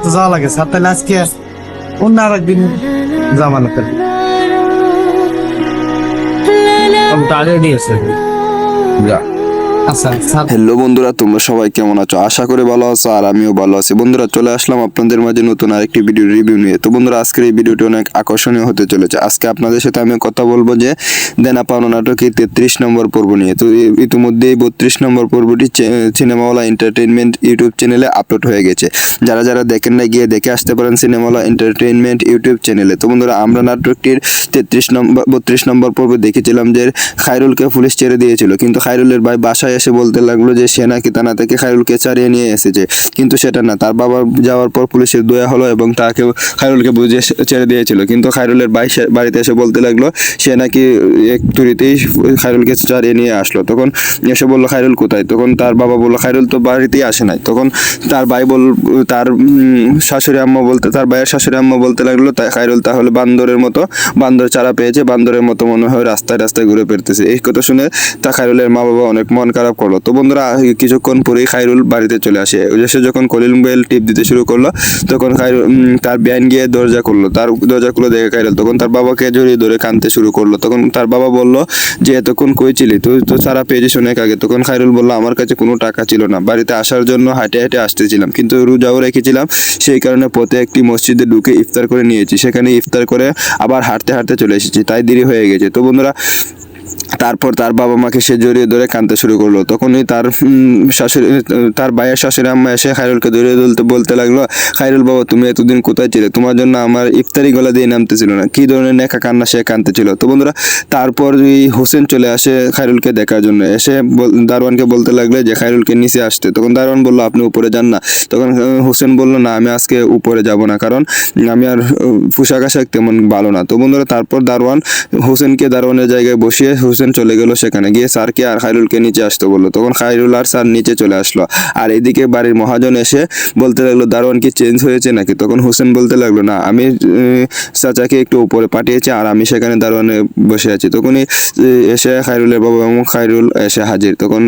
তো যাওয়া লাগে স্যার, তাহলে আজকে অন্য আর একদিন জামানত আগে দিয়েছে। আচ্ছা স্যার, হ্যালো বন্ধুরা, তোমরা সবাই কেমন আছো? আশা করি ভালো আছো, আর আমিও ভালো আছি। বন্ধুরা, চলে আসলাম আপনাদের মাঝে নতুন আরেকটি ভিডিও রিভিউ নিয়ে। তো বন্ধুরা, আজকের এই ভিডিওটি অনেক আকর্ষণীয় হতে চলেছে। আজকে আপনাদের সাথে আমি কথা বলবো যে দেনা পাওনা নাটকের 33 নম্বর পর্ব নিয়ে। তো ইতিমধ্যেই 32 নম্বর পর্বটি সিনেমাওয়ালা এন্টারটেইনমেন্ট ইউটিউব চ্যানেলে আপলোড হয়ে গেছে। যারা যারা দেখেন না, গিয়ে দেখে আসতে পারেন সিনেমাওয়ালা এন্টারটেইনমেন্ট ইউটিউব চ্যানেলে। তো বন্ধুরা, আমরা নাটকটির 32 নম্বর পর্বে দেখেছিলাম যে খায়রুলকে পুলিশ ছেড়ে দিয়েছিল, কিন্তু খায়রুলের ভাই বাসায় এসে বলতে লাগলো যে সে নাকি থানা থেকে খায়রুলকে ছাড়িয়ে নিয়ে এসেছে, কিন্তু সেটা না। তার বাবা যাওয়ার পর পুলিশের দয়া হলো এবং তাকে খায়রুলকে বুঝিয়ে ছেড়ে দিয়েছিল, কিন্তু খায়রুলের ভাই বাড়িতে এসে বলতে লাগলো সে নাকি এক তুড়িতেই খায়রুলকে ছাড়িয়ে নিয়ে আসলো। তখন এসে বললো খায়রুল কোথায়? তখন তার বাবা বললো খায়রুল তো বাড়িতেই আসে নাই। তখন তার ভাই তার শাশুড়ি আম্মা বলতে, তার ভাইয়ের শাশুড়ি আম্মা বলতে লাগলো খায়রুল তাহলে বান্দরের মতো, বান্দর চারা পেয়েছে, বান্দরের মতো মনে হয় রাস্তায় রাস্তায় ঘুরে ফিরতেছে। এই কথা শুনে তা খায়রুলের মা বাবা অনেক মন খারাপ করলো। তো বন্ধুরা, কিছুক্ষণ পরেই খায়রুল বাড়িতে চলে আসে। সে যখন কলিং বেল টিপ দিতে শুরু করলো, তখন খায়রুল তার ব্যান গিয়ে দরজা করলো। তার দরজা খুলে দেখে খায়রুল, তখন তার বাবাকে জড়িয়ে ধরে কাঁদতে শুরু করলো। তখন তার বাবা বলল যে এতক্ষণ কই ছিলি, তুই তো সারা পেয়েছিস অনেক আগে। তখন খায়রুল বলল আমার কাছে কোনো টাকা ছিল না, বাড়িতে আসার জন্য হাঁটে হাঁটে আসতেছিলাম, কিন্তু রোজাও রেখেছিলাম, সেই কারণে পথে একটি মসজিদে ঢুকে ইফতার করে নিয়েছি, সেখানে ইফতার করে আবার হাঁটতে হাঁটতে চলে এসেছি, তাই দেরি হয়ে গেছে। তো বন্ধুরা, তারপর তার বাবা মাকে সে জড়িয়ে ধরে কাঁদতে শুরু করলো। তখনই তার শাশুড়ি, তার ভাইয়ের শাশুড়ি আম্মা এসে খায়রুলকে জড়িয়ে বলতে লাগলো খায়রুল বাবা, তুমি এতদিন কোথায় ছিলে? তোমার জন্য আমার ইফতারি গলা দিয়ে নামতেছিল না। কি ধরনের নেকা কান্না সে কাঁদতেছিল। তো বন্ধুরা, তারপর হোসেন চলে আসে খায়রুলকে দেখার জন্য। এসে দারোয়ানকে বলতে লাগলো যে খায়রুলকে নিচে আসতে। তখন দারোয়ান বললো আপনি উপরে যান না। তখন হোসেন বললো না, আমি আজকে উপরে যাব না, কারণ আমি আর পোশাক আশাক তেমন ভালো না। তো বন্ধুরা, তারপর দারোয়ান হোসেনকে দারোয়ানের জায়গায় বসিয়ে হোসেন চলে গেল সেখানে, গিয়ে স্যারকে আর খায়রুলকে নিচে আসতে বললো। তখন খায়রুল আর স্যার নিচে চলে আসলো। আর এদিকে বাড়ির মহাজন এসে বলতে লাগলো দারোয়ান কি চেঞ্জ হয়েছে নাকি? তখন হোসেন বলতে লাগলো না, আমি চাচাকে একটু উপরে পাঠিয়েছি আর আমি সেখানে দারোয়ানে বসে আছি। তখনই এসে খায়রুলের বাবা এবং খায়রুল এসে হাজির। তখন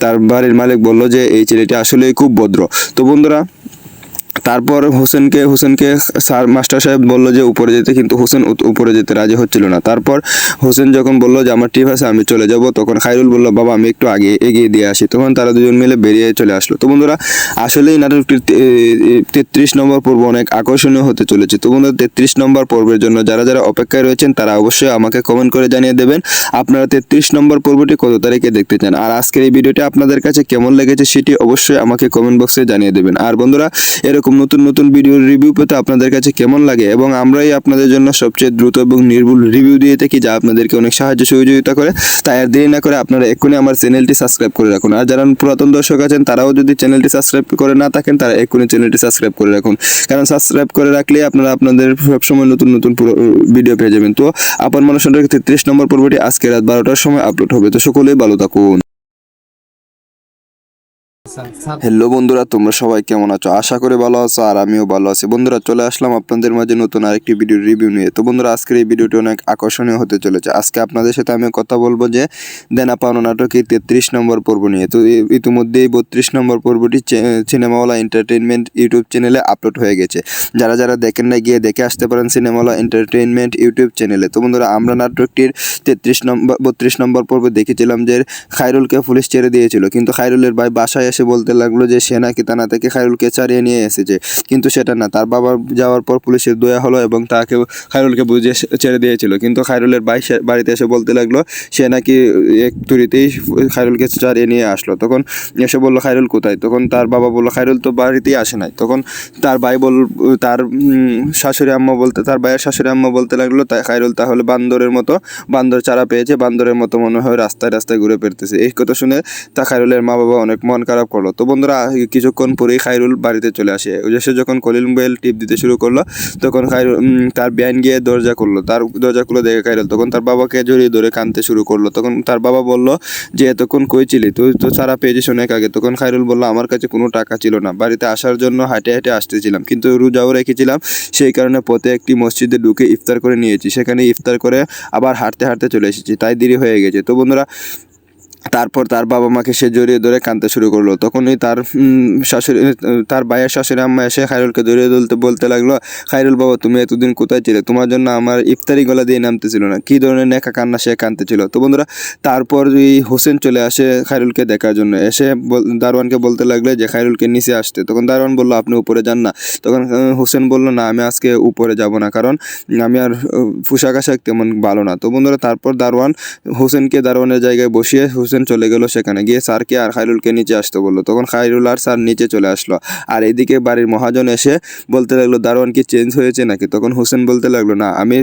তার বাড়ির মালিক বলল যে এই ছেলেটি আসলেই খুব ভদ্র। তো বন্ধুরা, তারপর হোসেনকে স্যার মাস্টার সাহেব বললো যে উপরে যেতে, কিন্তু হোসেন উপরে যেতে রাজি হচ্ছিল না। তারপর হোসেন যখন বললো যে আমার ঠিক আছে আমি চলে যাব, তখন খায়রুল বললো বাবা আমি একটু আগে এগিয়ে দিয়ে আসি। তখন তারা দুজন মিলে বেরিয়ে চলে আসলো। তো বন্ধুরা, আসলেই নাটকটির 33 নম্বর পর্ব অনেক আকর্ষণীয় হতে চলেছে। তো বন্ধুরা, 33 নম্বর পর্বের জন্য যারা যারা অপেক্ষায় রয়েছেন তারা অবশ্যই আমাকে কমেন্ট করে জানিয়ে দেবেন আপনারা 33 নম্বর পর্বটি কত তারিখে দেখতে চান। আর আজকের এই ভিডিওটি আপনাদের কাছে কেমন লেগেছে সেটি অবশ্যই আমাকে কমেন্ট বক্সে জানিয়ে দেবেন। আর বন্ধুরা, এরকম নতুন নতুন ভিডিওর রিভিউ পেতে আপনাদের কাছে কেমন লাগে, এবং আমরাই আপনাদের জন্য সবচেয়ে দ্রুত এবং নির্ভুল রিভিউ দিয়ে থাকি, যা আপনাদেরকে অনেক সাহায্য সহযোগিতা করে। তাই আর দেরি না করে আপনারা এক্ষুনি আমার চ্যানেলটি সাবস্ক্রাইব করে রাখুন। আর যারা পুরাতন দর্শক আছেন তারাও যদি চ্যানেলটি সাবস্ক্রাইব করে না থাকেন, তারা এক্ষুনি চ্যানেলটি সাবস্ক্রাইব করে রাখুন, কারণ সাবস্ক্রাইব করে রাখলে আপনারা আপনাদের সবসময় নতুন নতুন ভিডিও পেয়ে যাবেন। তো আপন মানুষের 33 নম্বর পর্বটি আজকে রাত 12টার সময় আপলোড হবে। তো সকলেই ভালো থাকুন। স্যার হ্যালো বন্ধুরা, তোমরা সবাই কেমন আছো? আশা করি ভালো আছো, আর আমিও ভালো আছি। বন্ধুরা, চলে আসলাম আপনাদের মাঝে নতুন আরেকটি ভিডিও রিভিউ নিয়ে। তো বন্ধুরা, আজকের এই ভিডিওটি অনেক আকর্ষণীয় হতে চলেছে। আজকে আপনাদের সাথে আমি কথা বলবো যে দেনা পাওনা নাটকের 33 নম্বর পর্ব নিয়ে। তো ইতিমধ্যেই 32 নম্বর পর্বটি সিনেমাওয়ালা এন্টারটেইনমেন্ট ইউটিউব চ্যানেলে আপলোড হয়ে গেছে। যারা যারা দেখেন না, গিয়ে দেখে আসতে পারেন সিনেমাওয়ালা এন্টারটেইনমেন্ট ইউটিউব চ্যানেলে। তো বন্ধুরা, আমরা নাটকটির 32 নম্বর পর্বে দেখেছিলাম যে খায়রুলকে পুলিশ ছেড়ে দিয়েছিল, কিন্তু খায়রুলের ভাই বাসায় এসে বলতে লাগলো যে সে নাকি থানা থেকে খায়রুলকে ছাড়িয়ে নিয়ে এসেছে, কিন্তু সেটা না। তার বাবা যাওয়ার পর পুলিশের দয়া হলো এবং তাকে খায়রুলকে বুঝিয়ে ছেড়ে দিয়েছিল, কিন্তু খায়রুলের ভাই বাড়িতে এসে বলতে লাগলো সে নাকি এক তুড়িতেই খায়রুলকে ছাড়িয়ে নিয়ে আসলো। তখন এসে বললো খায়রুল কোথায়? তখন তার বাবা বললো খায়রুল তো বাড়িতেই আসে নাই। তখন তার ভাই তার শাশুড়ি আম্মা বলতে, তার ভাইয়ের শাশুড়ি আম্মা বলতে লাগলো খায়রুল তাহলে বান্দরের মতো, বান্দর চারা পেয়েছে, বান্দরের মতো মনে হয় রাস্তায় রাস্তায় ঘুরে ফিরতেছে। এই কথা শুনে তা খায়রুলের মা বাবা অনেক মন খারাপ করলো। তো বন্ধুরা, কিছুক্ষণ পরেই খায়রুল বাড়িতে চলে আসে। সে যখন কলিং বেল টিপ দিতে শুরু করলো, তখন খায়রুল তার ব্যান গিয়ে দরজা করলো। তার দরজা খুলে দেখে খায়রুল, তখন তার বাবাকে জড়িয়ে ধরে কাঁদতে শুরু করলো। তখন তার বাবা বলল যে এতক্ষণ কই ছিলি, তুই তো সারা পেয়েছিস অনেক আগে। তখন খায়রুল বলল আমার কাছে কোনো টাকা ছিল না, বাড়িতে আসার জন্য হাঁটে হাঁটে আসতেছিলাম, কিন্তু রোজাও রেখেছিলাম, সেই কারণে পথে একটি মসজিদে ঢুকে ইফতার করে নিয়েছি, সেখানে ইফতার করে আবার হাঁটতে হাঁটতে চলে এসেছি, তাই দেরি হয়ে গেছে। তো বন্ধুরা, তারপর তার বাবা মাকে সে জড়িয়ে ধরে কাঁদতে শুরু করলো। তখনই তার শাশুড়ি, তার ভাইয়ের শাশুড়ি আম্মা এসে খায়রুলকে জড়িয়ে বলতে লাগলো, খায়রুল বাবা তুমি এতদিন কোথায় ছিলে, তোমার জন্য আমার ইফতারি গলা দিয়ে নামতেছিল না, কি ধরনের নেকা কান্না সে কাঁদতেছিল। তো বন্ধুরা তারপর এই হোসেন চলে আসে খায়রুলকে দেখার জন্য, এসে দারোয়ানকে বলতে লাগলো যে খায়রুলকে নিচে আসতে। তখন দারোয়ান বললো আপনি উপরে যান না। তখন হোসেন বললো না আমি আজকে উপরে যাব না, কারণ আমি আর পোশাক আশাক তেমন ভালো না। তো বন্ধুরা তারপর দারোয়ান হোসেনকে দারোয়ানের জায়গায় বসিয়ে হোসেন চলে গেল, সেখানে গিয়ে স্যারকে আর খায়রুলকে নিচে আসতে বললো। তখন খায়রুল আর স্যার নিচে চলে আসলো। আর এদিকে বাড়ির মহাজন এসে বলতে লাগলো দারোয়ান কি চেঞ্জ হয়েছে নাকি। তখন হোসেন বলতে লাগলো না আমি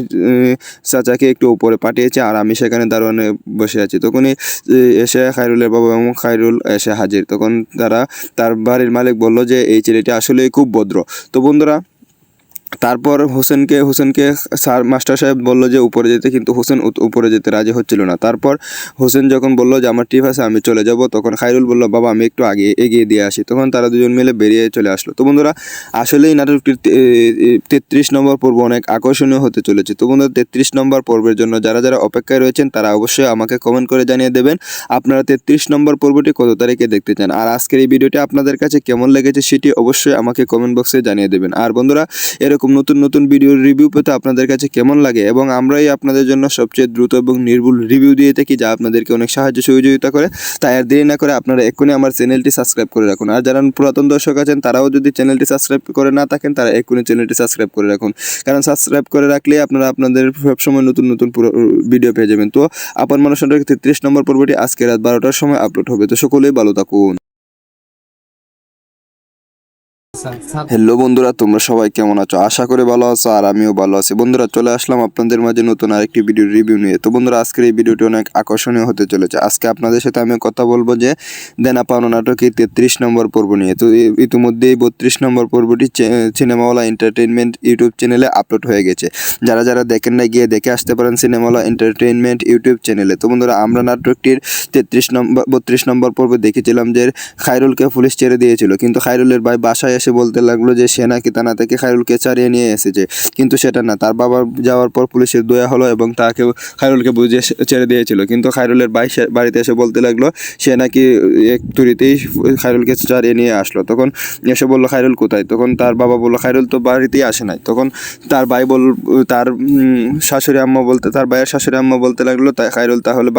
চাচাকে একটু উপরে পাঠিয়েছি আর আমি সেখানে দারোয়ানে বসে আছি। তখনই এসে খায়রুলের বাবা এবং খায়রুল এসে হাজির। তখন তার বাড়ির মালিক বলল যে এই ছেলেটি আসলেই খুব ভদ্র। তো বন্ধুরা তারপর হোসেনকে স্যার মাস্টার সাহেব বললো যে উপরে যেতে, কিন্তু হোসেন উপরে যেতে রাজি হচ্ছিল না। তারপর হোসেন যখন বললো যে আমার ট্রিপ আছে আমি চলে যাব, তখন খায়রুল বললো বাবা আমি একটু আগে এগিয়ে দিয়ে আসি। তখন তারা দুজন মিলে বেরিয়ে চলে আসলো। তো বন্ধুরা আসলেই নাটকটির 33 নম্বর পর্ব অনেক আকর্ষণীয় হতে চলেছে। তো বন্ধুরা 33 নম্বর পর্বের জন্য যারা যারা অপেক্ষায় রয়েছেন তারা অবশ্যই আমাকে কমেন্ট করে জানিয়ে দেবেন আপনারা 33 নম্বর পর্বটি কত তারিখে দেখতে চান। আর আজকের এই ভিডিওটি আপনাদের কাছে কেমন লেগেছে সেটি অবশ্যই আমাকে কমেন্ট বক্সে জানিয়ে দেবেন। আর বন্ধুরা এরকম নতুন নতুন ভিডিওর রিভিউ পেতে আপনাদের কাছে কেমন লাগে, এবং আমরাই আপনাদের জন্য সবচেয়ে দ্রুত এবং নির্ভুল রিভিউ দিয়ে থাকি যা আপনাদেরকে অনেক সাহায্য সহযোগিতা করে। তাই আর দেরি না করে আপনারা এক্ষুনি আমার চ্যানেলটি সাবস্ক্রাইব করে রাখুন। আর যারা পুরাতন দর্শক আছেন তারাও যদি চ্যানেলটি সাবস্ক্রাইব করে না থাকেন তারা এক্ষুনি চ্যানেলটি সাবস্ক্রাইব করে রাখুন, কারণ সাবস্ক্রাইব করে রাখলে আপনারা আপনাদের সবসময় নতুন নতুন ভিডিও পেয়ে যাবেন। তো আপন মানুষ 33 নম্বর পর্বটি আজকে রাত 12টার সময় আপলোড হবে। তো সকলেই ভালো থাকুন। হ্যালো বন্ধুরা, তোমরা সবাই কেমন আছো? আশা করি ভালো আছো আর আমিও ভালো আছি। বন্ধুরা চলে আসলাম আপনাদের মাঝে নতুন আরেকটি ভিডিও রিভিউ নিয়ে। তো বন্ধুরা আজকের এই ভিডিওটি অনেক আকর্ষণীয় হতে চলেছে। আজকে আপনাদের সাথে আমি কথা বলবো যে দেনা পাওনা নাটকের 33 নম্বর পর্ব নিয়ে। তো ইতিমধ্যেই 32 নম্বর পর্বটি সিনেমাওয়ালা এন্টারটেইনমেন্ট ইউটিউব চ্যানেলে আপলোড হয়ে গেছে। যারা যারা দেখেন না গিয়ে দেখে আসতে পারেন সিনেমাওয়ালা এন্টারটেইনমেন্ট ইউটিউব চ্যানেলে। তো বন্ধুরা আমরা নাটকটির 32 নম্বর পর্বে দেখেছিলাম যে খায়রুলকে পুলিশ ছেড়ে দিয়েছিল, কিন্তু খায়রুলের ভাই বাসায় এসে বলতে লাগলো যে সে নাকি থানা থেকে খায়রুলকে ছাড়িয়ে নিয়ে এসেছে, কিন্তু সেটা না। তার বাবা যাওয়ার পর পুলিশের দয়া হলো এবং তাকে খায়রুলকে বুঝিয়ে ছেড়ে দিয়েছিল, কিন্তু খায়রুলের ভাই বাড়িতে এসে বলতে লাগলো সে নাকি এক তুড়িতেই খায়রুলকে ছাড়িয়ে নিয়ে আসলো। তখন এসে বললো খায়রুল কোথায়। তখন তার বাবা বললো খায়রুল তো বাড়িতেই আসে নাই। তখন তার ভাই তার তার ভাইয়ের শাশুড়ি আম্মা বলতে লাগলো খায়রুল তাহলে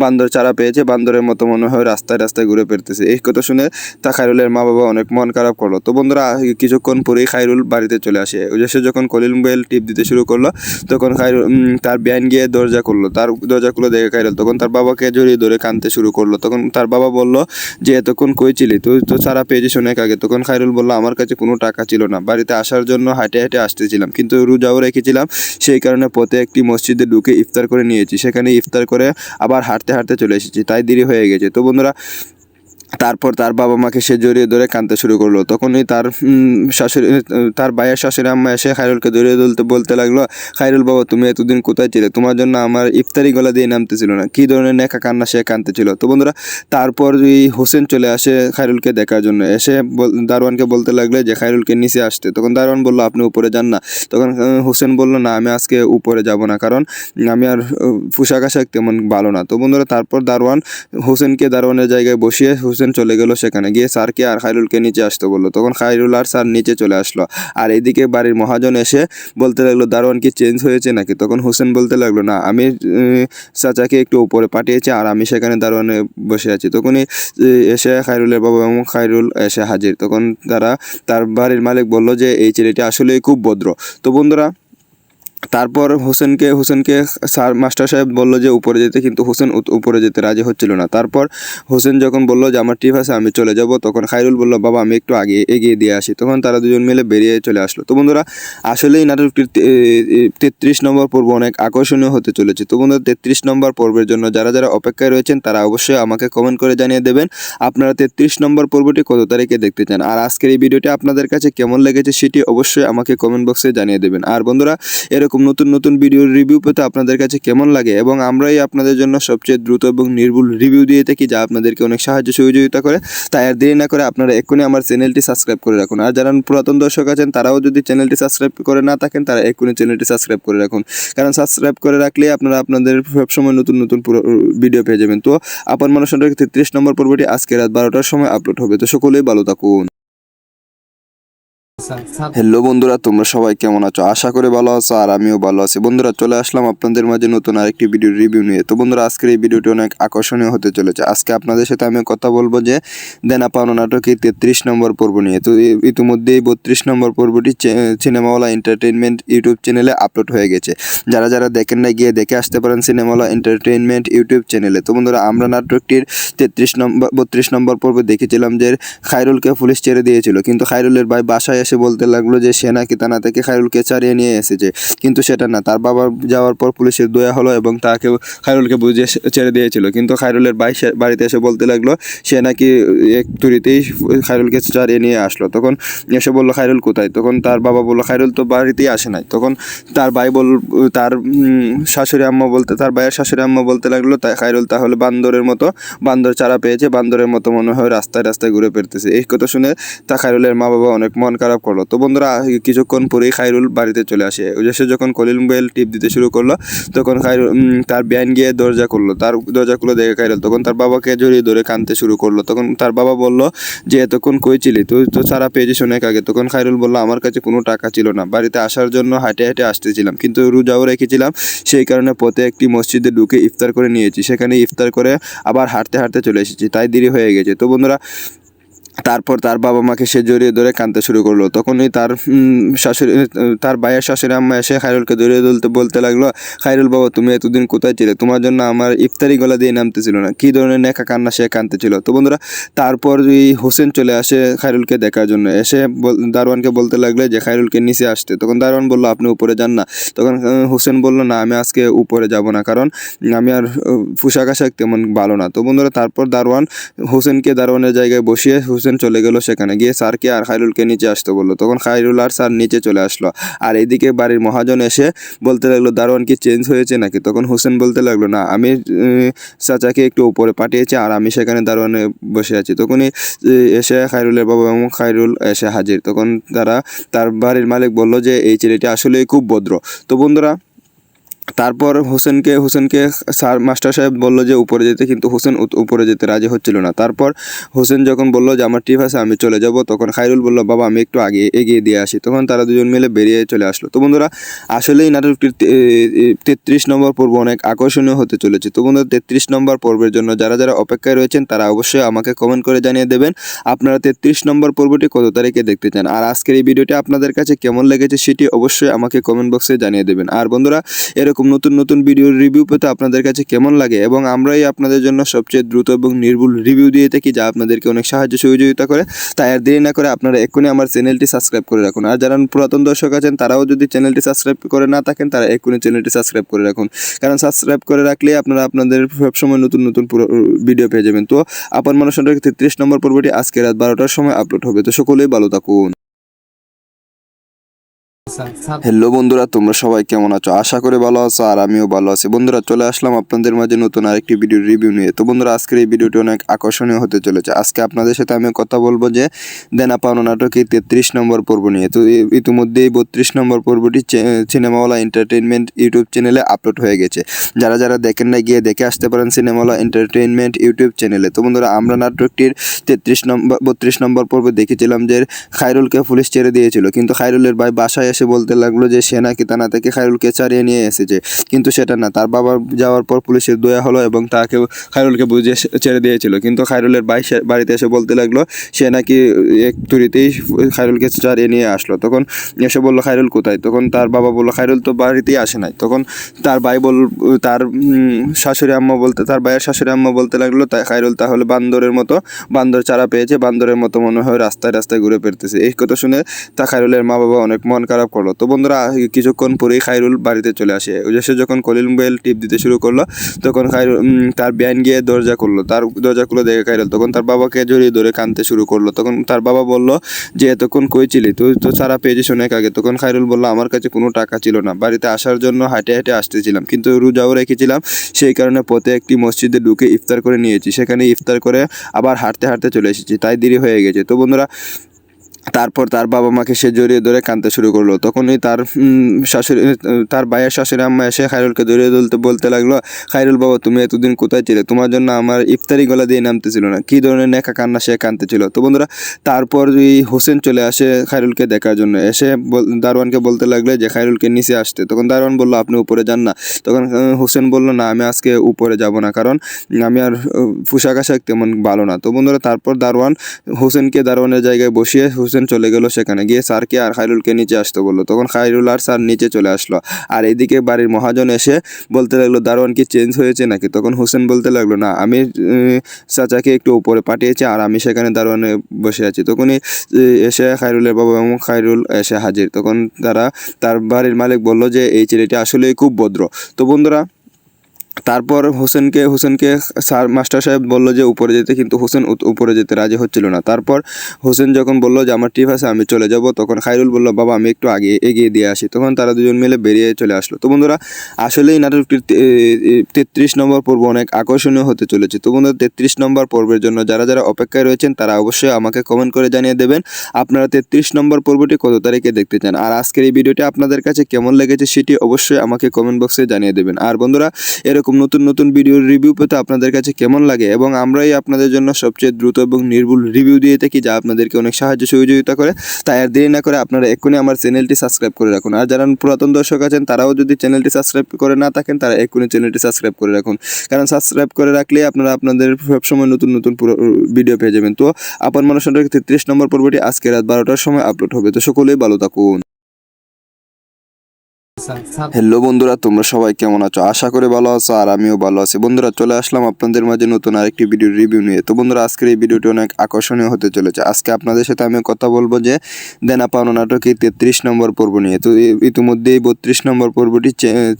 বান্দর চারা পেয়েছে, বান্দরের মতো মনে হয় রাস্তায় রাস্তায় ঘুরে ফিরতেছে। এই কথা শুনে খায়রুলের মা বাবা অনেক মন খারাপ করলো। তো বন্ধুরা কিছুক্ষণ পরেই খায়রুল বাড়িতে চলে আসে। এসে যখন কলিং বেল টিপ দিতে শুরু করলো তখন খায়রুল তার ব্যান গিয়ে দরজা করলো। তার দরজা খুলে দেখে খায়রুল, তখন তার বাবাকে জড়িয়ে ধরে কাঁদতে শুরু করলো। তখন তার বাবা বলল যে এতক্ষণ কই ছিলি, তুই তো ছাড়া পেয়েছিস অনেক আগে। তখন খায়রুল বলল আমার কাছে কোনো টাকা ছিল না, বাড়িতে আসার জন্য হাঁটে হাঁটে আসতেছিলাম, কিন্তু রোজাও রেখেছিলাম, সেই কারণে পথে একটি মসজিদে ঢুকে ইফতার করে নিয়েছি, সেখানে ইফতার করে আবার হাঁটতে হাঁটতে চলে এসেছি, তাই দেরি হয়ে গেছে। তো বন্ধুরা তারপর তার বাবা মাকে সে জড়িয়ে ধরে কাঁদতে শুরু করলো। তখনই তার ভাইয়ের শাশুড়ি আম্মা এসে খায়রুলকে জড়িয়ে বলতে লাগলো, খায়রুল বাবা তুমি এতদিন কোথায় ছিলে, তোমার জন্য আমার ইফতারি গলা দিয়ে নামতেছিল না, কি ধরনের নেকা কান্না সে কাঁদতেছিল। তো বন্ধুরা তারপর এই হোসেন চলে আসে খায়রুলকে দেখার জন্য, এসে দারোয়ানকে বলতে লাগলো যে খায়রুলকে নিচে আসতে। তখন দারোয়ান বললো আপনি উপরে যান না। তখন হোসেন বললো না আমি আজকে উপরে যাব না, কারণ আমি আর পোশাক আশাক তেমন ভালো না। তো বন্ধুরা তারপর হোসেনকে দারোয়ানের জায়গায় বসিয়ে হোসেন চলে গেল, সেখানে গিয়ে স্যারকে আর খায়রুলকে নিচে আসতে বললো। তখন খায়রুল আর স্যার নিচে চলে আসলো। আর এদিকে বাড়ির মহাজন এসে বলতে লাগলো দারোয়ান কি চেঞ্জ হয়েছে নাকি। তখন হোসেন বলতে লাগলো না আমি চাচাকে একটু উপরে পাঠিয়েছি আর আমি সেখানে দারোয়ানে বসে আছি। তখনই এসে খায়রুলের বাবা এবং খায়রুল এসে হাজির। তখন তার বাড়ির মালিক বলল যে এই ছেলেটি আসলেই খুব ভদ্র। তো বন্ধুরা তারপর হোসেনকে স্যার মাস্টার সাহেব বললো যে উপরে যেতে, কিন্তু হোসেন উপরে যেতে রাজি হচ্ছিল না। তারপর হোসেন যখন বললো যে আমার ট্রিপ আছে আমি চলে যাব, তখন খায়রুল বললো বাবা আমি একটু আগে এগিয়ে দিয়ে আসি। তখন তারা দুজন মিলে বেরিয়ে চলে আসলো। তো বন্ধুরা আসলেই নাটকটির 33 নম্বর পর্ব অনেক আকর্ষণীয় হতে চলেছে। তো বন্ধুরা 33 নম্বর পর্বের জন্য যারা যারা অপেক্ষায় রয়েছেন তারা অবশ্যই আমাকে কমেন্ট করে জানিয়ে দেবেন আপনারা 33 নম্বর পর্বটি কত তারিখে দেখতে চান। আর আজকের এই ভিডিওটি আপনাদের কাছে কেমন লেগেছে সেটি অবশ্যই আমাকে কমেন্ট বক্সে জানিয়ে দেবেন। আর বন্ধুরা এরকম এরকম নতুন নতুন ভিডিওর রিভিউ পেতে আপনাদের কাছে কেমন লাগে এবং আমরাই আপনাদের জন্য সবচেয়ে দ্রুত এবং নির্ভুল রিভিউ দিয়ে থাকি, যা আপনাদেরকে অনেক সাহায্য সহযোগিতা করে। তাই আর দেরি না করে আপনারা এক্ষুনি আমার চ্যানেলটি সাবস্ক্রাইব করে রাখুন। আর যারা পুরাতন দর্শক আছেন তারাও যদি চ্যানেলটি সাবস্ক্রাইব করে না থাকেন, তারা এক্ষুনি চ্যানেলটি সাবস্ক্রাইব করে রাখুন, কারণ সাবস্ক্রাইব করে রাখলে আপনারা আপনাদের সবসময় নতুন নতুন ভিডিও পেয়ে যাবেন। তো আপন মানুষের 33 নম্বর পর্বটি আজকে রাত 12টার সময় আপলোড হবে। তো সকলেই ভালো থাকুন। হ্যালো বন্ধুরা, তোমরা সবাই কেমন আছো? আশা করে ভালো আছো আর আমিও ভালো আছি। বন্ধুরা চলে আসলাম আপনাদের মাঝে নতুন আরেকটি ভিডিও রিভিউ নিয়ে। তো বন্ধুরা আজকের এই ভিডিওটি অনেক আকর্ষণীয় হতে চলেছে। আজকে আপনাদের সাথে আমি কথা বলবো যে দেনা পাওনা নাটকের 33 নম্বর পর্ব নিয়ে। তো ইতিমধ্যেই 32 নম্বর পর্বটি সিনেমাওয়ালা এন্টারটেইনমেন্ট ইউটিউব চ্যানেলে আপলোড হয়ে গেছে। যারা যারা দেখেন না গিয়ে দেখে আসতে পারেন সিনেমাওয়ালা এন্টারটেইনমেন্ট ইউটিউব চ্যানেলে। তো বন্ধুরা আমরা নাটকটির 32 নম্বর পর্বে দেখেছিলাম যে খায়রুলকে পুলিশ ছেড়ে দিয়েছিল, কিন্তু খায়রুলের ভাই বাসায় এসে বলতে লাগলো যে সে নাকি থানা থেকে খায়রুলকে ছাড়িয়ে নিয়ে এসেছে, কিন্তু সেটা না। তার বাবা যাওয়ার পর পুলিশের দয়া হলো এবং তাকে খায়রুলকে বুঝিয়ে ছেড়ে দিয়েছিল, কিন্তু খায়রুলের ভাই বাড়িতে এসে বলতে লাগলো সে নাকি এক তুড়িতেই খায়রুলকে ছাড়িয়ে নিয়ে আসলো। তখন এসে বললো খায়রুল কোথায়? তখন তার বাবা বললো খায়রুল তো বাড়িতেই আসে নাই। তখন তার ভাই তার শাশুড়ি আম্মা বলতে, তার ভাইয়ের শাশুড়ি আম্মা বলতে লাগলো তাই খায়রুল তাহলে বান্দরের মতো, বান্দর চারা পেয়েছে, বান্দরের মতো মনে হয় রাস্তায় রাস্তায় ঘুরে ফিরতেছে। এই কথা শুনে তা খায়রুলের মা বাবা অনেক মন খারাপ করলো। তো বন্ধুরা কিছুক্ষণ পরেই খায়রুল বাড়িতে চলে আসে। সে যখন কলিং বেল টিপ দিতে শুরু করলো তখন খায়রুল তার ব্যান গিয়ে দরজা করলো। তার দরজা খুলে দেখে খায়রুল, তখন তার বাবাকে জড়িয়ে ধরে কাঁদতে শুরু করলো। তখন তার বাবা বলল যে এতক্ষণ কই ছিলি, তুই তো ছাড়া পেয়েছিস অনেক আগে। তখন খায়রুল বলল আমার কাছে কোনো টাকা ছিল না, বাড়িতে আসার জন্য হাঁটে হাঁটে আসতেছিলাম, কিন্তু রোজাও রেখেছিলাম, সেই কারণে পথে একটি মসজিদে ঢুকে ইফতার করে নিয়েছি, সেখানে ইফতার করে আবার হাঁটতে হাঁটতে চলে এসেছি, তাই দেরি হয়ে গেছে। তো বন্ধুরা তারপর তার বাবা মাকে সে জড়িয়ে ধরে কাঁদতে শুরু করলো। তখনই তার শাশুড়ি, তার ভাইয়ের শাশুড়ি আম্মা এসে খায়রুলকে জড়িয়ে বলতে লাগলো খায়রুল বাবা তুমি এতদিন কোথায় ছিলে? তোমার জন্য আমার ইফতারি গলা দিয়ে নামতেছিল না। কী ধরনের নেকা কান্না সে কাঁদতেছিল। তো বন্ধুরা তারপর হোসেন চলে আসে খায়রুলকে দেখার জন্য। এসে দারোয়ানকে বলতে লাগলো যে খায়রুলকে নিচে আসতে। তখন দারোয়ান বললো আপনি উপরে যান না। তখন হোসেন বলল না আমি আজকে উপরে যাব না, কারণ আমি আর পোশাক আশাক তেমন ভালো না। তো বন্ধুরা তারপর হোসেনকে দারোয়ানের জায়গায় বসিয়ে হোসেন চলে গেল সেখানে, গিয়ে স্যারকে আর খায়রুলকে নিচে আসতে বললো। তখন খায়রুল আর স্যার নিচে চলে আসলো। আর এদিকে বাড়ির মহাজন এসে বলতে লাগলো দারোয়ান কি চেঞ্জ হয়েছে নাকি? তখন হোসেন বলতে লাগলো না, আমি চাচাকে একটু উপরে পাঠিয়েছি আর আমি সেখানে দারোয়ানে বসে আছি। তখনই এসে খায়রুলের বাবা এবং খায়রুল এসে হাজির। তখন তার বাড়ির মালিক বলল যে এই ছেলেটি আসলেই খুব ভদ্র। তো বন্ধুরা তারপর হোসেনকে স্যার মাস্টার সাহেব বললো যে উপরে যেতে, কিন্তু হোসেন উপরে যেতে রাজি হচ্ছিল না। তারপর হোসেন যখন বললো যে আমার ঠিক আছে আমি চলে যাব, তখন খায়রুল বলল বাবা আমি একটু আগে এগিয়ে দিয়ে আসি। তখন তারা দুজন মিলে বেরিয়ে চলে আসলো। তো বন্ধুরা আসলেই নাটকটির 33 নম্বর পর্ব অনেক আকর্ষণীয় হতে চলেছে। তো বন্ধুরা 33 নম্বর পর্বের জন্য যারা যারা অপেক্ষায় রয়েছেন তারা অবশ্যই আমাকে কমেন্ট করে জানিয়ে দেবেন আপনারা 33 নম্বর পর্বটি কত তারিখে দেখতে চান। আর আজকের এই ভিডিওটি আপনাদের কাছে কেমন লেগেছে সেটি অবশ্যই আমাকে কমেন্ট বক্সে জানিয়ে দেবেন। আর বন্ধুরা এরকম নতুন নতুন ভিডিওর রিভিউ পেতে আপনাদের কাছে কেমন লাগে এবং আমরাই আপনাদের জন্য সবচেয়ে দ্রুত এবং নির্ভুল রিভিউ দিয়ে থাকি, যা আপনাদেরকে অনেক সাহায্য সহযোগিতা করে। তাই আর দেরি না করে আপনারা এক্ষুনি আমার চ্যানেলটি সাবস্ক্রাইব করে রাখুন। আর যারা পুরাতন দর্শক আছেন তারাও যদি চ্যানেলটি সাবস্ক্রাইব করে না থাকেন, তারা এক্ষুনি চ্যানেলটি সাবস্ক্রাইব করে রাখুন, কারণ সাবস্ক্রাইব করে রাখলে আপনারা আপনাদের সবসময় নতুন নতুন ভিডিও পেয়ে যাবেন। তো আপন মানুষের 33 নম্বর পর্বটি আজকে রাত 12টার সময় আপলোড হবে। তো সকলেই ভালো থাকুন। হ্যালো বন্ধুরা, তোমরা সবাই কেমন আছো? আশা করে ভালো আছো আর আমিও ভালো আছি। বন্ধুরা চলে আসলাম আপনাদের মাঝে নতুন আরেকটি ভিডিও রিভিউ নিয়ে। তো বন্ধুরা আজকের এই ভিডিওটি অনেক আকর্ষণীয় হতে চলেছে। আজকে আপনাদের সাথে আমি কথা বলবো যে দেনা পাওনা নাটকের 33 নম্বর পর্ব নিয়ে। তো ইতিমধ্যেই 32 নম্বর পর্বটি সিনেমাওয়ালা এন্টারটেইনমেন্ট ইউটিউব চ্যানেলে আপলোড হয়ে গেছে। যারা যারা দেখেন না গিয়ে দেখে আসতে পারেন সিনেমাওয়ালা এন্টারটেইনমেন্ট ইউটিউব চ্যানেলে। তো বন্ধুরা আমরা নাটকটির 32 নম্বর পর্বে দেখেছিলাম যে খায়রুলকে পুলিশ ছেড়ে দিয়েছিল, কিন্তু খায়রুলের ভাই বাসায় এসে বলতে লাগলো যে সে নাকি থানা থেকে খায়রুলকে ছাড়িয়ে নিয়ে এসেছে, কিন্তু সেটা না। তার বাবা যাওয়ার পর পুলিশের দয়া হলো এবং তাকে খায়রুলকে বুঝিয়ে ছেড়ে দিয়েছিল, কিন্তু খায়রুলের ভাই বাড়িতে এসে বলতে লাগলো সে নাকি এক তুড়িতেই খায়রুলকে ছাড়িয়ে নিয়ে আসলো। তখন এসে বললো খায়রুল কোথায়? তখন তার বাবা বললো খায়রুল তো বাড়িতেই আসে নাই। তখন তার তার শাশুড়ি আম্মা বলতে, তার ভাইয়ের শাশুড়ি আম্মা বলতে লাগলো তাই খায়রুল তাহলে বান্দরের মতো, বান্দর চারা পেয়েছে, বান্দরের মতো মনে হয় রাস্তায় রাস্তায় ঘুরে ফিরতেছে। এই কথা শুনে তা খায়রুলের মা বাবা অনেক মন খারাপ খারাপ করলো। তো বন্ধুরা কিছুক্ষণ পরেই খায়রুল বাড়িতে চলে আসে। সে যখন কলিং বেল টিপ দিতে শুরু করলো তখন খায়রুল তার বেআইন গিয়ে দরজা করলো, তার দরজা খুলে দেখে খায়রুল, তখন তার বাবাকে জড়িয়ে ধরে কাঁদতে শুরু করলো। তখন তার বাবা বলল যে এতক্ষণ কই ছিলি, তুই তো ছাড়া পেয়েছিস অনেক আগে। তখন খায়রুল বলল আমার কাছে কোনো টাকা ছিল না, বাড়িতে আসার জন্য হাঁটে হাঁটে আসতেছিলাম, কিন্তু রোজাও রেখেছিলাম, সেই কারণে পথে একটি মসজিদে ঢুকে ইফতার করে নিয়েছি, সেখানে ইফতার করে আবার হাঁটতে হাঁটতে চলে এসেছি, তাই দেরি হয়ে গেছে। তো বন্ধুরা তারপর তার বাবা মাকে সে জড়িয়ে ধরে কাঁদতে শুরু করলো। তখনই তার শাশুড়ি, তার ভাইয়ের শাশুড়ি আম্মা এসে খায়রুলকে জড়িয়ে বলতে লাগলো, খায়রুল বাবা তুমি এতদিন কোথায় ছিলে, তোমার জন্য আমার ইফতারি গলা দিয়ে নামতেছিল না, কী ধরনের নেকা কান্না সে কাঁদতেছিল। তো বন্ধুরা তারপর এই হোসেন চলে আসে খায়রুলকে দেখার জন্য, এসে দারোয়ানকে বলতে লাগলে যে খায়রুলকে নিচে আসতে। তখন দারোয়ান বললো আপনি উপরে যান না। তখন হোসেন বলল না আমি আজকে উপরে যাব না, কারণ আমি আর পোশাক আশাক তেমন ভালো না। তো বন্ধুরা তারপর দারোয়ান হোসেনকে দারোয়ানের জায়গায় বসিয়ে হোসেন চলে গেল সেখানে, গিয়ে স্যারকে আর খায়রুলকে নিচে আসতে বললো। তখন খায়রুল আর স্যার নিচে চলে আসলো। আর এদিকে বাড়ির মহাজন এসে বলতে লাগলো দারোয়ান কি চেঞ্জ হয়েছে নাকি। তখন হোসেন বলতে লাগলো না, আমি চাচাকে একটু উপরে পাঠিয়েছি আর আমি সেখানে দারোয়ানে বসে আছি। তখনই এসে খায়রুলের বাবা এবং খায়রুল এসে হাজির। তখন তার বাড়ির মালিক বলল যে এই ছেলেটি আসলেই খুব ভদ্র। তো বন্ধুরা তারপর হোসেনকে স্যার মাস্টার সাহেব বলল যে উপরে যেতে, কিন্তু হোসেন উপরে যেতে রাজি হচ্ছিল না। তারপর হোসেন যখন বলল যে আমার ট্রিপ আছে আমি চলে যাব, তখন খায়রুল বলল বাবা আমি একটু আগে এগিয়ে দিয়ে আসি। তখন তারা দুজন মিলে বেরিয়ে চলে আসলো। তো বন্ধুরা আসলেই নাটকটির 33 নম্বর পর্ব অনেক আকর্ষণীয় হতে চলেছে। তো বন্ধুরা 33 নম্বর পর্বের জন্য যারা যারা অপেক্ষায় রয়েছেন তারা অবশ্যই আমাকে কমেন্ট করে জানিয়ে দেবেন আপনারা 33 নম্বর পর্বটি কত তারিখে দেখতে চান। আর আজকের এই ভিডিওটি আপনাদের কাছে কেমন লেগেছে সেটি অবশ্যই আমাকে কমেন্ট বক্সে জানিয়ে দেবেন। আর বন্ধুরা এরকম নতুন নতুন ভিডিওর রিভিউ পেতে আপনাদের কাছে কেমন লাগে, এবং আমরাই আপনাদের জন্য সবচেয়ে দ্রুত এবং নির্ভুল রিভিউ দিয়ে থাকি যা আপনাদেরকে অনেক সাহায্য সহযোগিতা করে। তাই আর দেরি না করে আপনারা এক্ষুনি আমার চ্যানেলটি সাবস্ক্রাইব করে রাখুন। আর যারা পুরাতন দর্শক আছেন তারাও যদি চ্যানেলটি সাবস্ক্রাইব করে না থাকেন তারা এক্ষুনি চ্যানেলটি সাবস্ক্রাইব করে রাখুন, কারণ সাবস্ক্রাইব করে রাখলে আপনারা আপনাদের সবসময় নতুন নতুন ভিডিও পেয়ে যাবেন। তো আপন মানুষ 33 নম্বর পর্বটি আজকে রাত 12টার সময় আপলোড হবে। তো সকলেই ভালো থাকুন। হ্যালো বন্ধুরা, তোমরা সবাই কেমন আছো? আশা করে ভালো আছো আর আমিও ভালো আছি। বন্ধুরা চলে আসলাম আপনাদের মাঝে নতুন আরেকটি ভিডিও রিভিউ নিয়ে। তো বন্ধুরা আজকের এই ভিডিওটি অনেক আকর্ষণীয় হতে চলেছে। আজকে আপনাদের সাথে আমি কথা বলবো যে দেনা পাওনা নাটকের 33 নম্বর পর্ব নিয়ে। তো ইতিমধ্যেই 32 নম্বর পর্বটি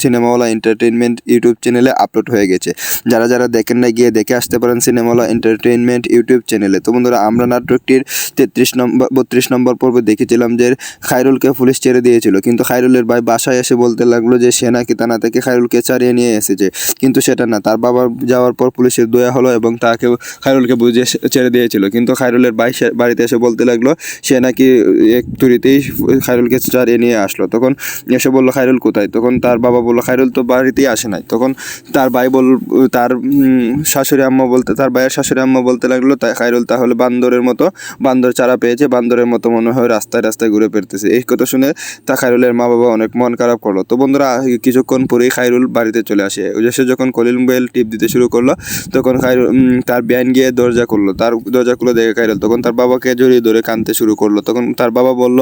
সিনেমাওয়ালা এন্টারটেইনমেন্ট ইউটিউব চ্যানেলে আপলোড হয়ে গেছে। যারা যারা দেখেন না গিয়ে দেখে আসতে পারেন সিনেমাওয়ালা এন্টারটেইনমেন্ট ইউটিউব চ্যানেলে। তো বন্ধুরা আমরা নাটকটির 32 নম্বর পর্বে দেখেছিলাম যে খায়রুলকে পুলিশ ছেড়ে দিয়েছিল, কিন্তু খায়রুলের ভাই বাসায় এসে বলতে লাগলো যে সে নাকি থানা থেকে খায়রুলকে ছাড়িয়ে নিয়ে এসেছে, কিন্তু সেটা না। তার বাবা যাওয়ার পর পুলিশের দয়া হলো এবং তাকে খায়রুলকে বুঝিয়ে ছেড়ে দিয়েছিল, কিন্তু খায়রুলের ভাই বাড়িতে এসে বলতে লাগলো সে নাকি এক তুড়িতেই খায়রুলকে ছাড়িয়ে নিয়ে আসলো। তখন এসে বললো খায়রুল কোথায়। তখন তার বাবা বললো খায়রুল তো বাড়িতেই আসে নাই। তখন তার ভাই তার শাশুড়ি আম্মা বলতে, তার ভাইয়ের শাশুড়ি আম্মা বলতে লাগলো তাই খায়রুল তাহলে বান্দর চারা পেয়েছে, বান্দরের মতো মনে হয় রাস্তায় রাস্তায় ঘুরে ফিরতেছে। এই কথা শুনে তা খায়রুলের মা বাবা অনেক মন খারাপ করলো। তো বন্ধুরা কিছুক্ষণ পরেই খায়রুল বাড়িতে চলে আসে। সে যখন কলিং বেল টিপ দিতে শুরু করলো তখন খায়রুল তার বেআইন গিয়ে দরজা করলো, তার দরজা খুলে দেখে খায়রুল, তখন তার বাবাকে জড়িয়ে ধরে কাঁদতে শুরু করলো। তখন তার বাবা বলল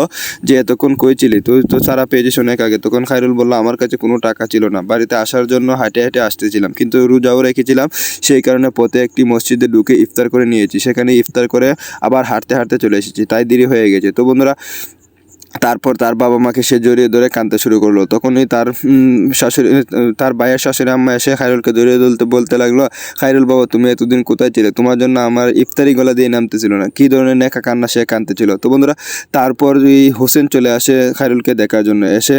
যে এতক্ষণ কই ছিলি, তুই তো ছাড়া পেয়েছিস অনেক আগে। তখন খায়রুল বলল আমার কাছে কোনো টাকা ছিল না, বাড়িতে আসার জন্য হাঁটে হাঁটে আসতেছিলাম, কিন্তু রোজাও রেখেছিলাম, সেই কারণে পথে একটি মসজিদে ঢুকে ইফতার করে নিয়েছি, সেখানে ইফতার করে আবার হাঁটতে হাঁটতে চলে এসেছি, তাই দেরি হয়ে গেছে। তো বন্ধুরা তারপর তার বাবা মাকে সে জড়িয়ে ধরে কাঁদতে শুরু করলো। তখনই তার শাশুড়ি, তার ভাইয়ের শাশুড়ি আম্মা এসে খায়রুলকে জড়িয়ে বলতে লাগলো, খায়রুল বাবা তুমি এতদিন কোথায় ছিলে, তোমার জন্য আমার ইফতারি গলা দিয়ে নামতেছিল না, কী ধরনের নেকা কান্না সে কাঁদতেছিল। তো বন্ধুরা তারপর এই হোসেন চলে আসে খায়রুলকে দেখার জন্য, এসে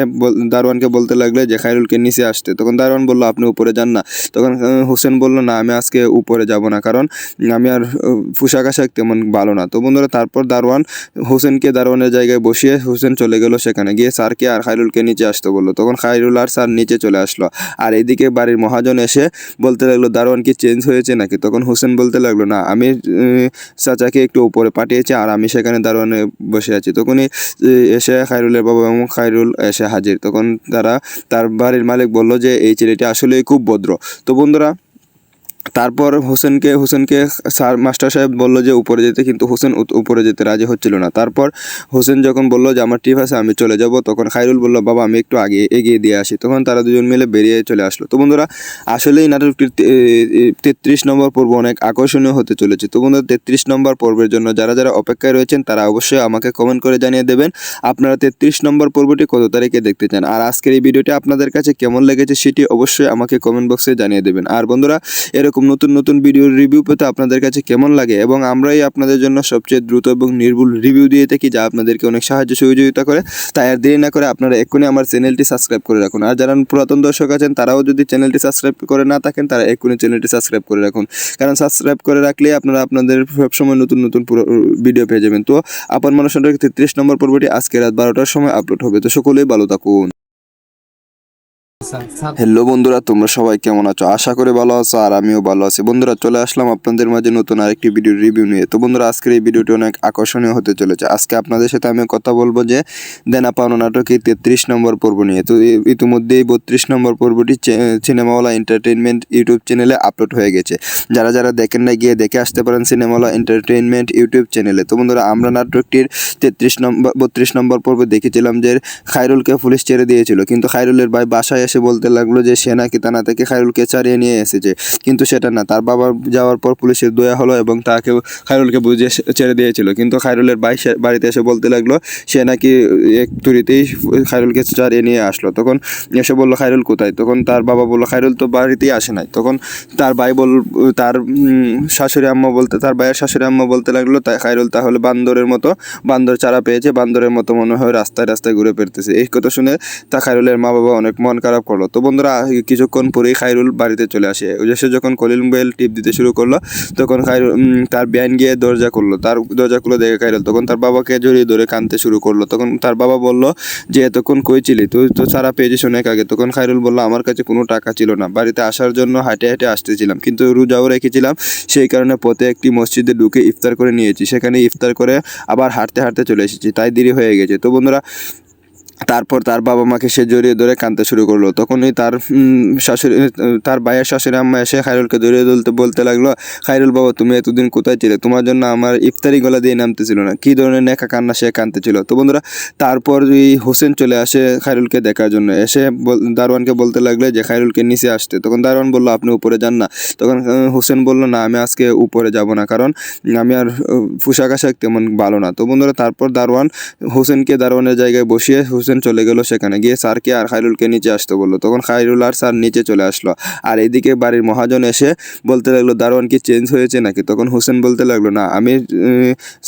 দারোয়ানকে বলতে লাগলে যে খায়রুলকে নিচে আসতে। তখন দারোয়ান বললো আপনি উপরে যান না। তখন হোসেন বলল না আমি আজকে উপরে যাব না, কারণ আমি আর পোশাক আশাক তেমন ভালো না। তো বন্ধুরা তারপর দারোয়ান হোসেনকে দারোয়ানের জায়গায় বসিয়ে হোসেন চলে গেল সেখানে, গিয়ে স্যারকে আর খায়রুলকে নিচে আসতে বললো। তখন খায়রুল আর স্যার নিচে চলে আসলো। আর এদিকে বাড়ির মহাজন এসে বলতে লাগলো দারোয়ান কি চেঞ্জ হয়েছে নাকি। তখন হোসেন বলতে লাগলো না, আমি চাচাকে একটু উপরে পাঠিয়েছি আর আমি সেখানে দারোয়ানে বসে আছি। তখনই এসে খায়রুলের বাবা এবং খায়রুল এসে হাজির। তখন তার বাড়ির মালিক বলল যে এই ছেলেটি আসলেই খুব ভদ্র। তো বন্ধুরা তারপর হোসেনকে স্যার মাস্টার সাহেব বললো যে উপরে যেতে, কিন্তু হোসেন উপরে যেতে রাজি হচ্ছিল না। তারপর হোসেন যখন বললো যে আমার ট্রিপ আছে আমি চলে যাব, তখন খায়রুল বলল বাবা আমি একটু আগে এগিয়ে দিয়ে আসি। তখন তারা দুজন মিলে বেরিয়ে চলে আসলো। তো বন্ধুরা আসলেই নাটকটির 33 নম্বর পর্ব অনেক আকর্ষণীয় হতে চলেছে। তো বন্ধুরা 33 নম্বর পর্বের জন্য যারা যারা অপেক্ষায় রয়েছেন তারা অবশ্যই আমাকে কমেন্ট করে জানিয়ে দেবেন আপনারা 33 নম্বর পর্বটি কত তারিখে দেখতে চান। আর আজকের এই ভিডিওটি আপনাদের কাছে কেমন লেগেছে সেটি অবশ্যই আমাকে কমেন্ট বক্সে জানিয়ে দেবেন। আর বন্ধুরা এরকম নতুন নতুন ভিডিওর রিভিউ পেতে আপনাদের কাছে কেমন লাগে, এবং আমরাই আপনাদের জন্য সবচেয়ে দ্রুত এবং নির্ভুল রিভিউ দিয়ে থাকি যা আপনাদেরকে অনেক সাহায্য সহযোগিতা করে। তাই আর দেরি না করে আপনারা এক্ষুনি আমার চ্যানেলটি সাবস্ক্রাইব করে রাখুন। আর যারা পুরাতন দর্শক আছেন তারাও যদি চ্যানেলটি সাবস্ক্রাইব করে না থাকেন তারা এক্ষুনি চ্যানেলটি সাবস্ক্রাইব করে রাখুন, কারণ সাবস্ক্রাইব করে রাখলে আপনারা আপনাদের সবসময় নতুন নতুন ভিডিও পেয়ে যাবেন। তো আপন মানুষ 33 নম্বর পর্বটি আজকে রাত 12টার সময় আপলোড হবে। তো সকলেই ভালো থাকুন। হ্যালো বন্ধুরা, তোমরা সবাই কেমন আছো? আশা করি ভালো আছো, আর আমিও ভালো আছি। বন্ধুরা চলে আসলাম আপনাদের মাঝে নতুন আরেকটি ভিডিও রিভিউ নিয়ে। তো বন্ধুরা আজকের এই ভিডিওটি অনেক আকর্ষণীয় হতে চলেছে। আজকে আপনাদের সাথে আমি কথা বলবো যে দেনা পাওনা নাটকের 33 নম্বর পর্ব নিয়ে। তো ইতিমধ্যেই 32 নম্বর পর্বটি সিনেমাওয়ালা এন্টারটেইনমেন্ট ইউটিউব চ্যানেলে আপলোড হয়ে গেছে। যারা যারা দেখেন না গিয়ে দেখে আসতে পারেন সিনেমাওয়ালা এন্টারটেইনমেন্ট ইউটিউব চ্যানেলে। তো বন্ধুরা আমরা নাটকটির 32 নম্বর পর্বে দেখেছিলাম যে খায়রুলকে পুলিশ ছেড়ে দিয়েছিল, কিন্তু খায়রুলের ভাই বাসায় এসে বলতে লাগলো যে সে নাকি থানা থেকে খায়রুলকে ছাড়িয়ে নিয়ে এসেছে, কিন্তু সেটা না। তার বাবা যাওয়ার পর পুলিশের দয়া হলো এবং তাকে খায়রুলকে বুঝিয়ে ছেড়ে দিয়েছিল, কিন্তু খায়রুলের ভাই বাড়িতে এসে বলতে লাগলো সে নাকি এক তুড়িতেই খায়রুলকে ছাড়িয়ে নিয়ে আসলো। তখন এসে বললো খায়রুল কোথায়? তখন তার বাবা বললো খায়রুল তো বাড়িতেই আসে নাই। তখন তার ভাই তার শাশুড়ি আম্মা বলতে তার ভাইয়ের শাশুড়ি আম্মা বলতে লাগলো তাই খায়রুল তাহলে বান্দর চারা পেয়েছে, বান্দরের মতো মনে হয় রাস্তায় রাস্তায় ঘুরে ফিরতেছে। এই কথা শুনে তা খায়রুলের মা বাবা অনেক মন খারাপ করলো। তো বন্ধুরা কিছুক্ষণ পরেই খায়রুল বাড়িতে চলে আসে। সে যখন কলিং বেল টিপ দিতে শুরু করলো তখন খায়রুল তার ব্যান গিয়ে দরজা করলো। তার দরজা খুলে দেখে খায়রুল, তখন তার বাবাকে জড়িয়ে ধরে কাঁদতে শুরু করলো। তখন তার বাবা বলল যে এতক্ষণ কই ছিলি, তুই তো ছাড়া পেয়েছিস অনেক আগে। তখন খায়রুল বলল আমার কাছে কোনো টাকা ছিল না, বাড়িতে আসার জন্য হাঁটে হাঁটে আসতেছিলাম, কিন্তু রোজাও রেখেছিলাম, সেই কারণে পথে একটি মসজিদে ঢুকে ইফতার করে নিয়েছি, সেখানে ইফতার করে আবার হাঁটতে হাঁটতে চলে এসেছি, তাই দেরি হয়ে গেছে। তো বন্ধুরা তারপর তার বাবা মাকে সে জড়িয়ে ধরে কাঁদতে শুরু করলো। তখনই তার ভাইয়ের শাশুড়ি আম্মা এসে খায়রুলকে জড়িয়ে বলতে লাগলো খায়রুল বাবা তুমি এতদিন কোথায় ছিলে, তোমার জন্য আমার ইফতারি গলা দিয়ে নামতেছিল না। কী ধরনের নেকা কান্না সে কাঁদতেছিল। তো বন্ধুরা তারপর হোসেন চলে আসে খায়রুলকে দেখার জন্য। এসে দারোয়ানকে বলতে লাগলো যে খায়রুলকে নিচে আসতে। তখন দারোয়ান বললো আপনি উপরে যান না। তখন হোসেন বললো না আমি আজকে উপরে যাব না, কারণ আমি আর পোশাক আশাক তেমন ভালো না। তো বন্ধুরা তারপর হোসেনকে দারোয়ানের জায়গায় বসিয়ে হোসেন চলে গেল সেখানে গিয়ে স্যারকে আর খায়রুলকে নিচে আসতে বললো। তখন খায়রুল আর স্যার নিচে চলে আসলো। আর এইদিকে বাড়ির মহাজন এসে বলতে লাগলো দারোয়ান কি চেঞ্জ হয়েছে নাকি? তখন হোসেন বলতে লাগলো না আমি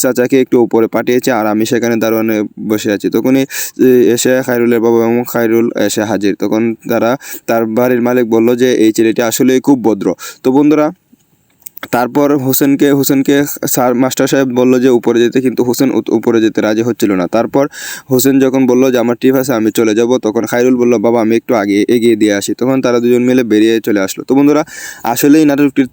চাচাকে একটু উপরে পাঠিয়েছি আর আমি সেখানে দারোয়ানে বসে আছি। তখনই এসে খায়রুলের বাবা এবং খায়রুল এসে হাজির। তখন তার বাড়ির মালিক বলল যে এই ছেলেটি আসলেই খুব ভদ্র। তো বন্ধুরা তারপর হোসেনকে স্যার মাস্টার সাহেব বললো যে উপরে যেতে, কিন্তু হোসেন উপরে যেতে রাজি হচ্ছিল না। তারপর হোসেন যখন বললো যে আমার ট্রিপ আছে আমি চলে যাব, তখন খায়রুল বলল বাবা আমি একটু আগে এগিয়ে দিয়ে আসি। তখন তারা দুজন মিলে বেরিয়ে চলে আসলো। তো বন্ধুরা আসলেই নাটকটির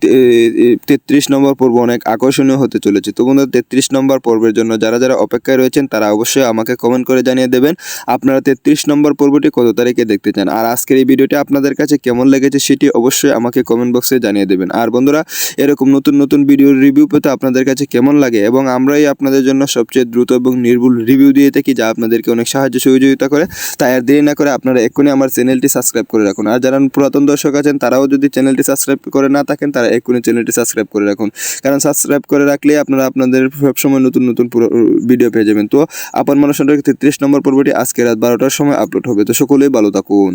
33 নম্বর পর্ব অনেক আকর্ষণীয় হতে চলেছে। তো বন্ধুরা 33 নম্বর পর্বের জন্য যারা যারা অপেক্ষায় রয়েছেন তারা অবশ্যই আমাকে কমেন্ট করে জানিয়ে দেবেন আপনারা 33 নম্বর পর্বটি কত তারিখে দেখতে চান। আর আজকের এই ভিডিওটি আপনাদের কাছে কেমন লেগেছে সেটি অবশ্যই আমাকে কমেন্ট বক্সে জানিয়ে দেবেন। আর বন্ধুরা এরকম নতুন নতুন ভিডিওর রিভিউ পেতে আপনাদের কাছে কেমন লাগে, এবং আমরাই আপনাদের জন্য সবচেয়ে দ্রুত এবং নির্ভুল রিভিউ দিয়ে থাকি যা আপনাদেরকে অনেক সাহায্য সহযোগিতা করে। তাই আর দেরি না করে আপনারা এক্ষুনি আমার চ্যানেলটি সাবস্ক্রাইব করে রাখুন। আর যারা পুরাতন দর্শক আছেন তারাও যদি চ্যানেলটি সাবস্ক্রাইব করে না থাকেন তারা এক্ষুনি চ্যানেলটি সাবস্ক্রাইব করে রাখুন, কারণ সাবস্ক্রাইব করে রাখলে আপনারা আপনাদের সবসময় নতুন নতুন ভিডিও পেয়ে যাবেন। তো আপন মানুষ 33 নম্বর পর্বটি আজকে রাত 12টার সময় আপলোড হবে। তো সকলেই ভালো থাকুন।